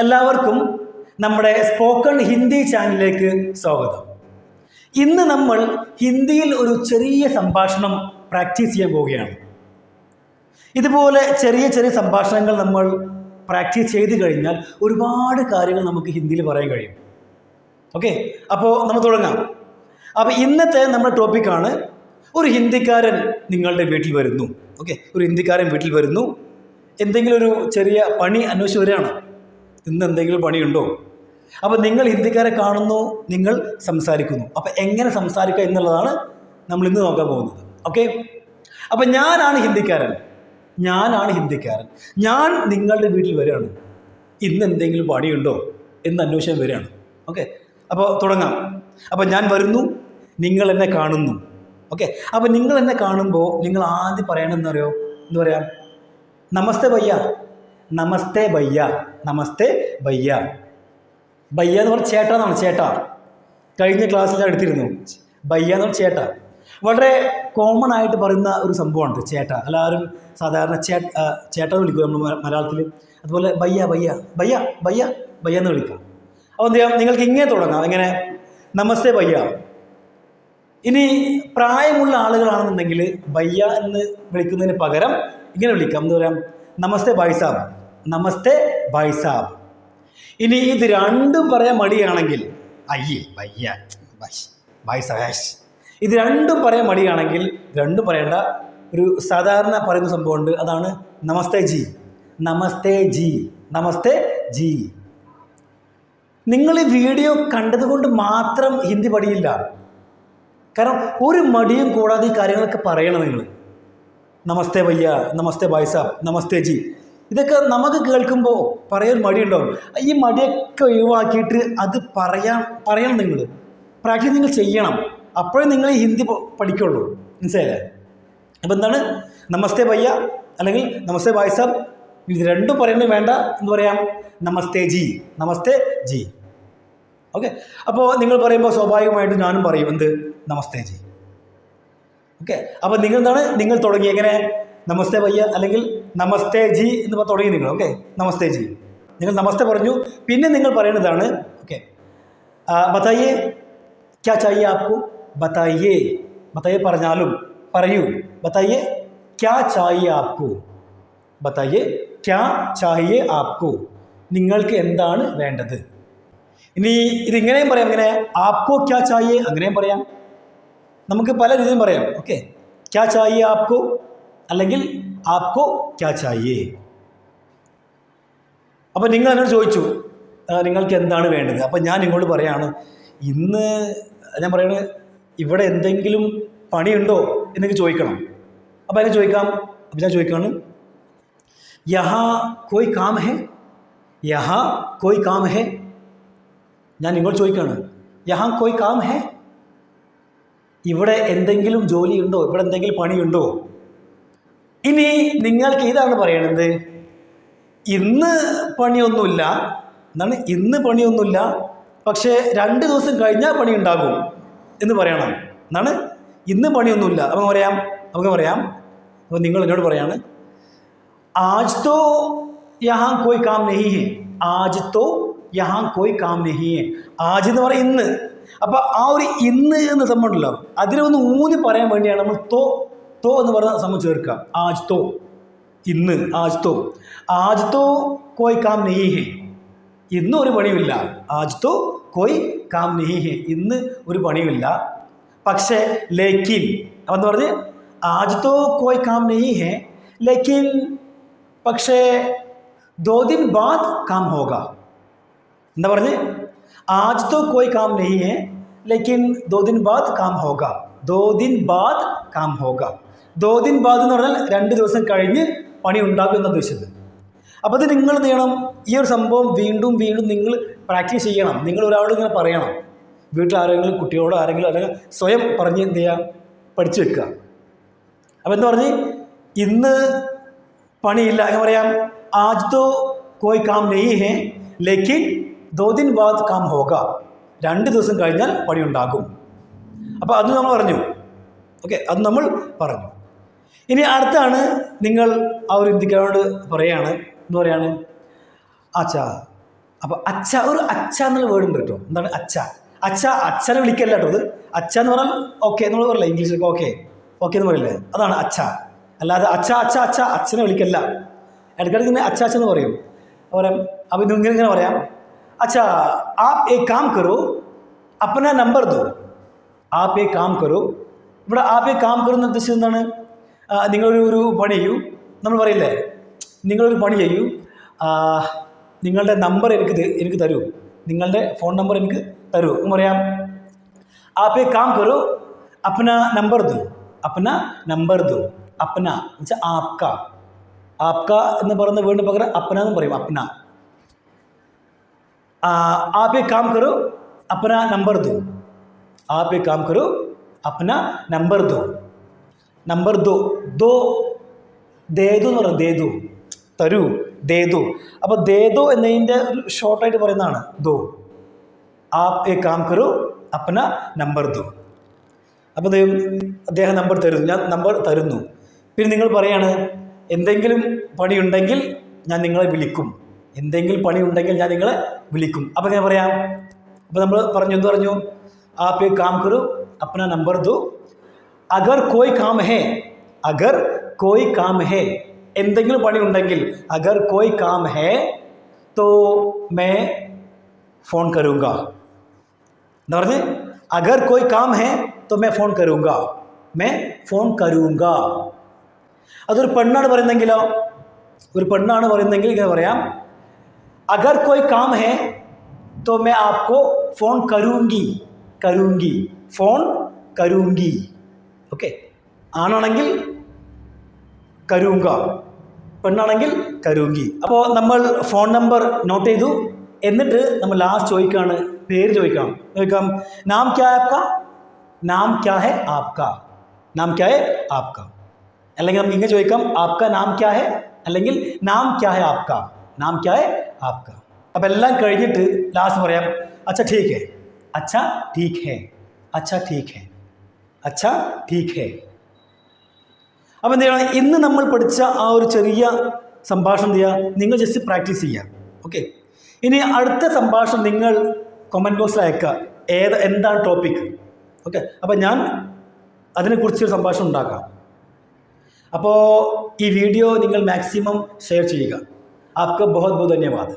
എല്ലാവർക്കും നമ്മുടെ സ്പോക്കൺ ഹിന്ദി ചാനലിലേക്ക് സ്വാഗതം. ഇന്ന് നമ്മൾ ഹിന്ദിയിൽ ഒരു ചെറിയ സംഭാഷണം പ്രാക്ടീസ് ചെയ്യാൻ പോവുകയാണ്. ഇതുപോലെ ചെറിയ ചെറിയ സംഭാഷണങ്ങൾ നമ്മൾ പ്രാക്ടീസ് ചെയ്ത് കഴിഞ്ഞാൽ ഒരുപാട് കാര്യങ്ങൾ നമുക്ക് ഹിന്ദിയിൽ പറയാൻ കഴിയും. ഓക്കെ, അപ്പോൾ നമ്മൾ തുടങ്ങാം. അപ്പോൾ ഇന്നത്തെ നമ്മുടെ ടോപ്പിക്കാണ് ഒരു ഹിന്ദിക്കാരൻ നിങ്ങളുടെ വീട്ടിൽ വരുന്നു. ഓക്കെ, ഒരു ഹിന്ദിക്കാരൻ വീട്ടിൽ വരുന്നു, എന്തെങ്കിലും ഒരു ചെറിയ പണി അന്വേഷിച്ച് വരികയാണ്. ഇന്ന് എന്തെങ്കിലും പണിയുണ്ടോ? അപ്പോൾ നിങ്ങൾ ഹിന്ദിക്കാരെ കാണുന്നു, നിങ്ങൾ സംസാരിക്കുന്നു. അപ്പോൾ എങ്ങനെ സംസാരിക്കുക എന്നുള്ളതാണ് നമ്മൾ ഇന്ന് നോക്കാൻ പോകുന്നത്. ഓക്കെ, അപ്പോൾ ഞാനാണ് ഹിന്ദിക്കാരൻ, ഞാൻ നിങ്ങളുടെ വീട്ടിൽ വരികയാണ്. ഇന്ന് എന്തെങ്കിലും പണിയുണ്ടോ എന്ന് അന്വേഷിക്കാൻ വരികയാണ്. ഓക്കെ, അപ്പോൾ തുടങ്ങാം. അപ്പോൾ ഞാൻ വരുന്നു, നിങ്ങൾ എന്നെ കാണുന്നു. ഓക്കെ, അപ്പോൾ നിങ്ങൾ എന്നെ കാണുമ്പോൾ നിങ്ങൾ ആദ്യം പറയണമെന്നറിയോ? എന്താ പറയുക? നമസ്തേ ഭയ്യ, നമസ്തേ ഭയ്യ, നമസ്തേ ഭയ്യ. ഭയ്യ എന്ന് പറഞ്ഞാൽ ചേട്ടാ എന്നാണ്. ചേട്ടാ, കഴിഞ്ഞ ക്ലാസ്സിൽ ഞാൻ എടുത്തിരുന്നു. ഭയ്യ എന്ന് പറഞ്ഞാൽ ചേട്ടാ. വളരെ കോമൺ ആയിട്ട് പറയുന്ന ഒരു സംഭവമാണ് ചേട്ടാ. എല്ലാവരും സാധാരണ ചേട്ടാ എന്ന് വിളിക്കും നമ്മൾ മലയാളത്തിൽ. അതുപോലെ ഭയ്യ ഭയ്യ ഭയ്യ ഭയ്യ ഭയ്യ എന്ന് വിളിക്കാം. അപ്പോൾ എന്ത് ചെയ്യാം? നിങ്ങൾക്ക് ഇങ്ങനെ തുടങ്ങാം. എങ്ങനെ? നമസ്തേ ഭയ്യ. ഇനി പ്രായമുള്ള ആളുകളാണെന്നുണ്ടെങ്കിൽ ഭയ്യ എന്ന് വിളിക്കുന്നതിന് പകരം ഇങ്ങനെ വിളിക്കാം. എന്താ പറയാം? നമസ്തേ ഭായ് സാബ്, നമസ്തേ ഭായ് സാബ്. ഇനി ഇത് രണ്ടും പറയാൻ മടിയാണെങ്കിൽ അയ്യേ ഭയ്യ ഭായ് സഹാഷ്. ഇത് രണ്ടും പറയാൻ മടിയാണെങ്കിൽ രണ്ടും പറയേണ്ട ഒരു സാധാരണ പറയുന്ന സംഭവമുണ്ട്. അതാണ് നമസ്തേ ജി, നമസ്തേ ജി, നമസ്തേ ജി. നിങ്ങൾ ഈ വീഡിയോ കണ്ടതുകൊണ്ട് മാത്രം ഹിന്ദി പഠിയില്ല. കാരണം ഒരു മടിയും കൂടാതെ ഈ കാര്യങ്ങളൊക്കെ പറയണം നിങ്ങൾ. നമസ്തേ ഭയ്യ, നമസ്തേ ഭായ് സാബ്, നമസ്തേ ജി. ഇതൊക്കെ നമുക്ക് കേൾക്കുമ്പോൾ പറയാൻ മടിയുണ്ടാവും. ഈ മടിയൊക്കെ ഒഴിവാക്കിയിട്ട് അത് പറയണം. നിങ്ങൾ പ്രാക്ടീസ് നിങ്ങൾ ചെയ്യണം. അപ്പോഴേ നിങ്ങൾ ഈ ഹിന്ദി പഠിക്കുള്ളൂ. മനസ്സിലായില്ലേ? അപ്പോൾ എന്താണ് നമസ്തേ ഭയ്യ അല്ലെങ്കിൽ നമസ്തേ ഭായ് സാബ്? ഇത് രണ്ടും പറയുന്നത് വേണ്ട. എന്ന് പറയാം? നമസ്തേ ജി, നമസ്തേ ജി. ഓക്കെ, അപ്പോൾ നിങ്ങൾ പറയുമ്പോൾ സ്വാഭാവികമായിട്ട് ഞാനും പറയും എന്ത്? നമസ്തേ ജി. ഓക്കെ, അപ്പോൾ നിങ്ങൾ എന്താണ്? നിങ്ങൾ തുടങ്ങി എങ്ങനെ? നമസ്തേ ഭയ്യ അല്ലെങ്കിൽ നമസ്തേ ജി എന്ന് തുടങ്ങി നിങ്ങൾ. ഓക്കെ, നമസ്തേ ജി. നിങ്ങൾ നമസ്തേ പറഞ്ഞു. പിന്നെ നിങ്ങൾ പറയുന്നതാണ് ഓക്കെ, ബതായേ ക്യാ ചാഹിയേ ആപ്കോ, ബതായേ. ബതായേ പറഞ്ഞാലും പറയൂ. ബതായേ ക്യാ ചാഹിയേ ആപ്കോ, ബതായേ ക്യാ ചാഹിയേ ആപ്കോ. നിങ്ങൾക്ക് എന്താണ് വേണ്ടത്? ഇനി ഇതിങ്ങനെയും പറയാം. ഇങ്ങനെ ആപ്കോ ക്യാ ചാഹിയേ, അങ്ങനെയും പറയാം. നമുക്ക് പല രീതിയിലും പറയാം. ഓക്കെ, ക്യാ ചാഹിയേ ആപ്കോ അല്ലെങ്കിൽ ആപ്കോ ക്യാ ചാഹിയേ. അപ്പോൾ നിങ്ങൾ എന്നോട് ചോദിച്ചു നിങ്ങൾക്ക് എന്താണ് വേണ്ടത്. അപ്പോൾ ഞാൻ നിങ്ങളോട് പറയാണ് ഇന്ന് ഞാൻ പറയണത് ഇവിടെ എന്തെങ്കിലും പണിയുണ്ടോ എന്നൊക്കെ ചോദിക്കണം. അപ്പോൾ അതിനെ ചോദിക്കാം. അപ്പോൾ ഞാൻ ചോദിക്കാണ് യഹാ കോയ് കാം ഹെ, യഹാ കോയ് കാം ഹെ. ഞാൻ നിങ്ങളോട് ചോദിക്കാണ് യഹാ കോയ് കാം ഹെ, ഇവിടെ എന്തെങ്കിലും ജോലിയുണ്ടോ, ഇവിടെ എന്തെങ്കിലും പണിയുണ്ടോ? ഇനി നിങ്ങൾക്ക് ഇതാണ് പറയണത് ഇന്ന് പണിയൊന്നുമില്ല എന്നാണ്. ഇന്ന് പണിയൊന്നുമില്ല, പക്ഷേ 2 ദിവസം കഴിഞ്ഞാൽ പണി ഉണ്ടാകും എന്ന് പറയണം എന്നാണ്. ഇന്ന് പണിയൊന്നുമില്ല. നമുക്ക് പറയാം. അപ്പോൾ നിങ്ങൾ എന്നോട് പറയാണ് ആജ് തോ യഹാ കോയ് കാം നഹീ ഹെ, ആജ് തോ യഹാ കോയ് കാം നഹീ ഹെ. ആജ് എന്ന് പറയും ഇന്ന്. അപ്പോൾ ആ ഒരു ഇന്ന് എന്ന സംഭവം ഉണ്ടല്ലോ, അതിനൊന്ന് ഊന്നി പറയാൻ വേണ്ടിയാണ് നമ്മൾ തോ എന്ന് പറയുന്ന സംഭവം ചേർക്കുക. ആജ് തോ, ഇന്ന്. ആജ് തോ കോയ് കാം നഹീ ഹെ, ഇന്ന് ഒരു പണിയുമില്ല. ആജ് തോ കോയ് കാം നഹീ ഹെ, ഇന്ന് ഒരു പണിയുമില്ല. പക്ഷേ ലേക്കിൻ എന്ന് പറഞ്ഞ് ആജ് തോ കോയ് കാം നഹീ ഹെ ലേക്കിൻ, പക്ഷേ 2 दिन बाद काम होगा. എന്താ പറഞ്ഞ്? आज तो कोई काम नहीं है लेकिन 2 दिन बाद काम होगा. 2 दिन बाद काम होगा. 2 दिन बाद എന്ന് പറഞ്ഞാൽ 2 ദിവസം കഴിഞ്ഞ് പണി ഉണ്ടാകും എന്ന് ഉദ്ദേശിച്ചത്. അപ്പോൾ അത് നിങ്ങൾ എന്ത് ചെയ്യണം? ഈ ഒരു സംഭവം വീണ്ടും നിങ്ങൾ പ്രാക്ടീസ് ചെയ്യണം. നിങ്ങൾ ഒരാളോട് ഇങ്ങനെ പറയണം. വീട്ടിൽ ആരെങ്കിലും കുട്ടിയോടോ ആരെങ്കിലും അല്ലെങ്കിൽ സ്വയം പറഞ്ഞ് എന്ത് ചെയ്യുക? പഠിച്ചു വെക്കുക. അപ്പോൾ എന്താ പറഞ്ഞ് ഇന്ന് പണിയില്ല എന്ന് പറയാം. ആജ് തോ കോയ് കാം നഹീ ഹെ ലേക്കിൻ 2 दिन बाद काम होगा. 2 ദിവസം കഴിഞ്ഞാൽ പണി ഉണ്ടാകും. അപ്പോൾ അത് നമ്മൾ പറഞ്ഞു. ഓക്കെ, അത് നമ്മൾ പറഞ്ഞു. ഇനി അടുത്താണ് നിങ്ങൾ ആ ഒരു ഹിന്ദിക്കാരോട് പറയാണ്. എന്ന് പറയാണ് ആച്ചാ അപ്പോൾ അച്ഛ, ഒരു അച്ഛ എന്നുള്ള വേർഡ് ഉണ്ട് കേട്ടോ. എന്താണ് അച്ഛ? അച്ഛ, അച്ഛനെ വിളിക്കല്ല കേട്ടോ. അത് അച്ഛ എന്ന് പറഞ്ഞാൽ ഓക്കെ നമ്മൾ പറയില്ല ഇംഗ്ലീഷിലൊക്കെ, ഓക്കെ ഓക്കെ എന്ന് പറയില്ലേ, അതാണ് അച്ഛ. അല്ലാതെ അച്ഛ അച്ഛ അച്ഛ അച്ഛനെ വിളിക്കല്ല. ഇടയ്ക്കിടയ്ക്ക് ഇങ്ങനെ അച്ഛ അച്ഛ എന്ന് പറയും. പറയാം. അപ്പോൾ ഇങ്ങനെ പറയാം, അച്ഛാ ആപ് ഏക് കാം കരോ അപ്പന നമ്പർ ദോ. ആപ് ഏക് കാം കരോ. ഇവിടെ ആപ് ഏക് കാം കരോ എന്ന് ഉദ്ദേശിച്ചത് എന്താണ്? നിങ്ങളൊരു പണി ചെയ്യൂ. നമ്മൾ പറയില്ലേ, നിങ്ങളൊരു പണി ചെയ്യൂ, നിങ്ങളുടെ നമ്പർ എനിക്ക് തരൂ, നിങ്ങളുടെ ഫോൺ നമ്പർ എനിക്ക് തരൂ എന്ന് പറയാം. ആപ് ഏക് കാം കരോ അപ്പന നമ്പർ ദോ. അപ്പന നമ്പർ ദോ. അപ്പന എന്ന് വെച്ചാൽ ആപ്ക. ആപ്ക എന്ന് പറയുന്ന വേർഡിന് പകരം അപ്പന എന്ന് പറയും. അപ്പന. आप एक काम करो अपना नंबर दो. आप एक काम करो अपना नंबर दो. നമ്പർ ദോ. ദോ ദേതു എന്ന് പറയുന്നത് ദേതു, തരൂ, ദേതു. അപ്പോൾ ദേതു എന്നതിൻ്റെ ഒരു ഷോർട്ടായിട്ട് പറയുന്നതാണ് ദോ. ആപ് ഏക് കാം കരോ അപ്പന നമ്പർ ദോ. അപ്പോൾ അദ്ദേഹം നമ്പർ തരുന്നു, ഞാൻ നമ്പർ തരുന്നു. പിന്നെ നിങ്ങൾ പറയാണ്, എന്തെങ്കിലും പണിയുണ്ടെങ്കിൽ ഞാൻ നിങ്ങളെ വിളിക്കും. എന്തെങ്കിലും പണി ഉണ്ടെങ്കിൽ ഞാൻ നിങ്ങളെ വിളിക്കും. അപ്പോൾ ഞാൻ പറയാം. അപ്പോൾ നമ്മൾ എന്ത് പറഞ്ഞു? ആപ് ഏക് കാം കരോ അപ്പന നമ്പർ ദോ. അഗർ കോയ് കാം ഹേ. അഗർ കോയ് കാം ഹേ, എന്തെങ്കിലും പണി ഉണ്ടെങ്കിൽ, അഗർ കോയ് കാം ഹേ തോ മേ ഫോൺ കരൂങ്ക. എന്താ പറഞ്ഞ്? അഗർ കോയ് കാം ഹേ തോ മേ ഫോൺ കരൂങ്ക. May phone കരൂങ്ക. അതൊരു പെണ്ണാണ് പറയുന്നെങ്കിലോ? ഒരു പെണ്ണാണ് പറയുന്നെങ്കിൽ ഇങ്ങനെ പറയാം, अगर कोई काम है तो मैं आपको फ़ोन करूँगी. करूँगी, फ़ोन करूँगी. ഓക്കെ. ആണാണെങ്കിൽ കരൂങ്ക, പെണ്ണാണെങ്കിൽ കരൂങ്കി. അപ്പോൾ നമ്മൾ ഫോൺ നമ്പർ നോട്ട് ചെയ്തു. എന്നിട്ട് നമ്മൾ ലാസ്റ്റ് ചോദിക്കുകയാണ്, പേര് ചോദിക്കാം. നാം ക്യാ ഹേ ആപ്കാ. നാം ക്യാ ഹേ ആപ്കാ. നാം ക്യാ ഹേ ആപ്കാ. അല്ലെങ്കിൽ നമുക്ക് ഇങ്ങനെ ചോദിക്കാം, ആപ്കാ നാം ക്യാ ഹേ, അല്ലെങ്കിൽ നാം ക്യാ ഹേ ആപ്കാ. നാം ക്യാ ഹേ ആപ്കാ. അപ്പം എല്ലാം കഴിഞ്ഞിട്ട് ലാസ്റ്റ് പറയാം, അച്ഛാ ठीक है. अच्छा ठीक है. अच्छा ठीक है. अच्छा ठीक है. അപ്പോൾ എന്ത് ചെയ്യണം? ഇന്ന് നമ്മൾ പഠിച്ച ആ ഒരു ചെറിയ സംഭാഷണം എന്ത് ചെയ്യുക? നിങ്ങൾ ജസ്റ്റ് പ്രാക്ടീസ് ചെയ്യുക. ഓക്കെ. ഇനി അടുത്ത സംഭാഷണം നിങ്ങൾ കമൻറ്റ് ബോക്സിൽ അയക്കുക. എന്താണ് ടോപ്പിക്? ഓക്കെ. അപ്പോൾ ഞാൻ അതിനെക്കുറിച്ചൊരു സംഭാഷണം ഉണ്ടാക്കാം. അപ്പോൾ ഈ വീഡിയോ നിങ്ങൾ മാക്സിമം ഷെയർ ചെയ്യുക. आपका बहुत बहुत धन्यवाद.